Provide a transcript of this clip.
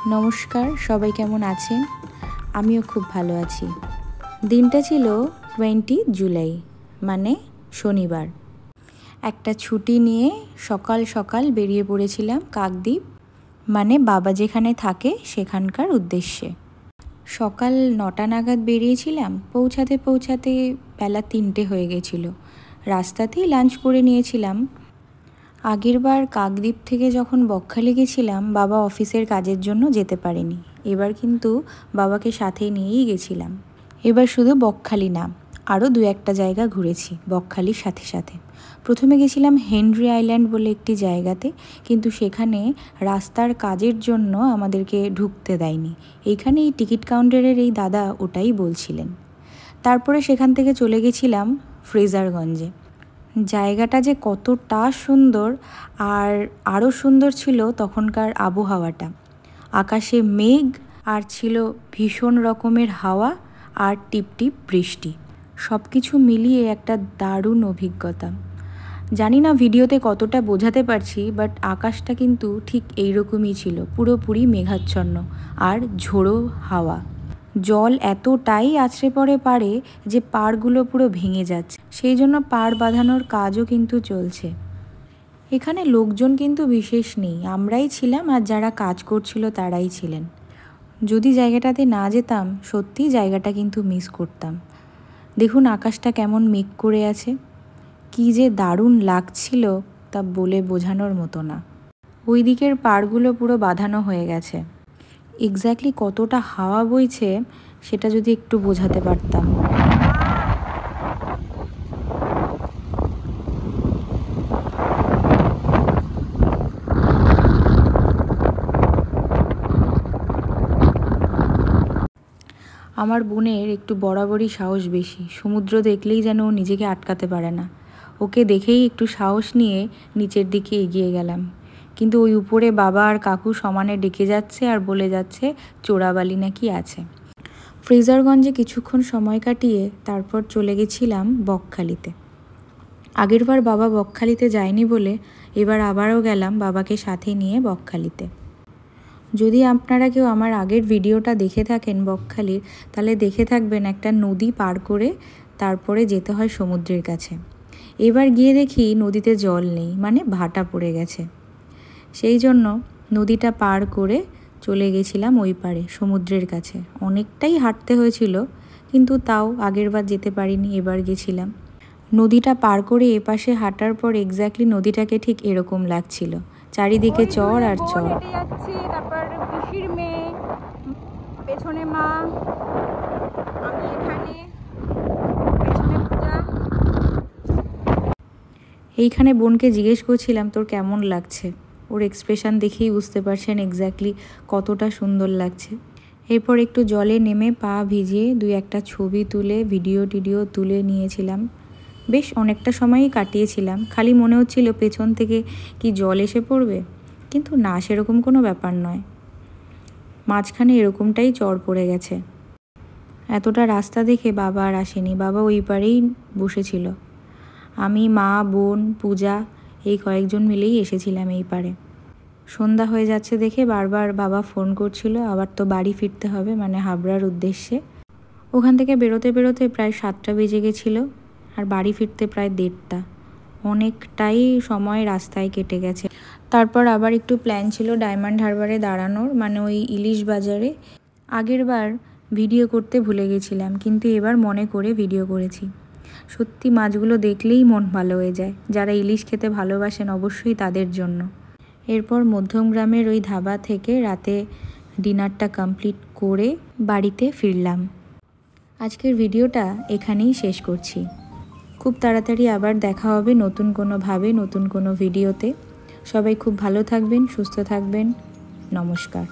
নমস্কার, সবাই কেমন আছেন? আমিও খুব ভালো আছি। দিনটা ছিল 20 জুলাই, মানে শনিবার। একটা ছুটি নিয়ে সকাল সকাল বেরিয়ে পড়েছিলাম কাকদ্বীপ, মানে বাবা যেখানে থাকে সেখানকার উদ্দেশ্যে। সকাল 9টা নাগাদ বেরিয়েছিলাম, পৌঁছাতে পৌঁছাতে বেলা 3টে হয়ে গেছিল। রাস্তাতেই লাঞ্চ করে নিয়েছিলাম। আগেরবার কাকদ্বীপ থেকে যখন বকখালি গেছিলাম, বাবা অফিসের কাজের জন্য যেতে পারেনি। এবার কিন্তু বাবাকে সাথে নিয়েই গেছিলাম। এবার শুধু বকখালি না, আরও 2-1টা জায়গা ঘুরেছি বকখালির সাথে সাথে। প্রথমে গেছিলাম হেনরি আইল্যান্ড বলে একটি জায়গাতে, কিন্তু সেখানে রাস্তার কাজের জন্য আমাদেরকে ঢুকতে দেয়নি। এইখানে এই টিকিট কাউন্টারের এই দাদা ওটাই বলছিলেন। তারপরে সেখান থেকে চলে গেছিলাম ফ্রেজারগঞ্জে। জায়গাটা যে কতটা সুন্দর, আর আরও সুন্দর ছিল তখনকার আবহাওয়াটা। আকাশে মেঘ আর ছিল ভীষণ রকমের হাওয়া আর টিপটিপ বৃষ্টি। সব কিছু মিলিয়ে একটা দারুণ অভিজ্ঞতা। জানি না ভিডিওতে কতটা বোঝাতে পারছি, বাট আকাশটা কিন্তু ঠিক এইরকমই ছিল, পুরোপুরি মেঘাচ্ছন্ন আর ঝোড়ো হাওয়া। জল এতটাই আছড়ে পড়ে পাড়ে যে পাড়গুলো পুরো ভেঙে যাচ্ছে, সেই জন্য পাড় বাঁধানোর কাজও কিন্তু চলছে। এখানে লোকজন কিন্তু বিশেষ নেই, আমরাই ছিলাম আর যারা কাজ করছিল তারাই ছিলেন। যদি জায়গাটাতে না যেতাম, সত্যিই জায়গাটা কিন্তু মিস করতাম। দেখুন আকাশটা কেমন মেঘ করে আছে, কী যে দারুণ লাগছিল তা বলে বোঝানোর মতো না। ওই দিকের পাড়গুলো পুরো বাঁধানো হয়ে গেছে। এক্স্যাক্টলি কতটা হাওয়া বইছে সেটা যদি একটু বোঝাতে পারতাম। আমার বোনের একটু বরাবরই সাহস বেশি। সমুদ্র দেখলেই যেন ও নিজেকে আটকাতে পারে না। ওকে দেখেই একটু সাহস নিয়ে নিচের দিকে এগিয়ে গেলাম, কিন্তু ওই উপরে বাবা আর কাকু সমানে ডেকে যাচ্ছে আর বলে যাচ্ছে চোরাবালি নাকি আছে। ফ্রেজারগঞ্জে কিছুক্ষণ সময় কাটিয়ে তারপর চলে গেছিলাম বকখালিতে। আগেরবার বাবা বকখালিতে যায়নি বলে এবার আবারও গেলাম বাবাকে সাথে নিয়ে বকখালিতে। যদি আপনারা কেউ আমার আগের ভিডিওটা দেখে থাকেন বকখালির, তাহলে দেখে থাকবেন একটা নদী পার করে তারপরে যেতে হয় সমুদ্রের কাছে। এবার গিয়ে দেখি নদীতে জল নেই, মানে ভাটা পড়ে গেছে। সেই জন্য নদীটা পার করে চলে গেছিলাম ওই পারে সমুদ্রের কাছে। অনেকটাই হাঁটতে হয়েছিল, কিন্তু তাও আগেরবার যেতে পারিনি, এবার গেছিলাম। নদীটা পার করে এপাশে হাঁটার পর এক্স্যাক্টলি নদীটাকে ঠিক এরকম লাগছিল, চারিদিকে চর আর চর। তারপর পিসির মেয়ে, পেছনে মা, আমি এখানে, পেছনে পূজা। এইখানে বোনকে জিজ্ঞেস করছিলাম তোর কেমন লাগছে। ওর এক্সপ্রেশন দেখেই বুঝতে পারছেন এক্স্যাক্টলি কতটা সুন্দর লাগছে। এরপর একটু জলে নেমে পা ভিজিয়ে 2-1টা ছবি তুলে ভিডিও তুলে নিয়েছিলাম। বেশ অনেকটা সময়ই কাটিয়েছিলাম। খালি মনে হচ্ছিল পেছন থেকে কি জল এসে পড়বে, কিন্তু না, সেরকম কোনো ব্যাপার নয়। মাঝখানে এরকমটাই চর পড়ে গেছে। এতটা রাস্তা দেখে বাবা আর আসেনি, বাবা ওই পারেই বসেছিল। আমি, মা, বোন, পূজা এই কয়েকজন মিলেই এসেছিলাম এই পারে। সন্ধ্যা হয়ে যাচ্ছে দেখে বারবার বাবা ফোন করছিল, আবার তো বাড়ি ফিরতে হবে, মানে হাবড়ার উদ্দেশ্যে। ওখান থেকে বেরোতে বেরোতে প্রায় 7টা বেজে গেছিলো, আর বাড়ি ফিরতে প্রায় 1:30টা। অনেকটাই সময় রাস্তায় কেটে গেছে। তারপর আবার একটু প্ল্যান ছিল ডায়মন্ড হারবারে দাঁড়ানোর, মানে ওই ইলিশ বাজারে। আগেরবার ভিডিও করতে ভুলে গেছিলাম, কিন্তু এবার মনে করে ভিডিও করেছি। সত্যি মাছগুলো দেখলেই মন ভালো হয়ে যায়। যারা ইলিশ খেতে ভালোবাসেন অবশ্যই তাদের জন্য। এরপর মধ্যমগ্রামের ওই ধাবা থেকে রাতে ডিনারটা কমপ্লিট করে বাড়িতে ফিরলাম। আজকের ভিডিওটা এখানেই শেষ করছি। খুব তাড়াতাড়ি আবার দেখা হবে নতুন কোনোভাবে, নতুন কোনো ভিডিওতে। সবাই খুব ভালো থাকবেন, সুস্থ থাকবেন। নমস্কার।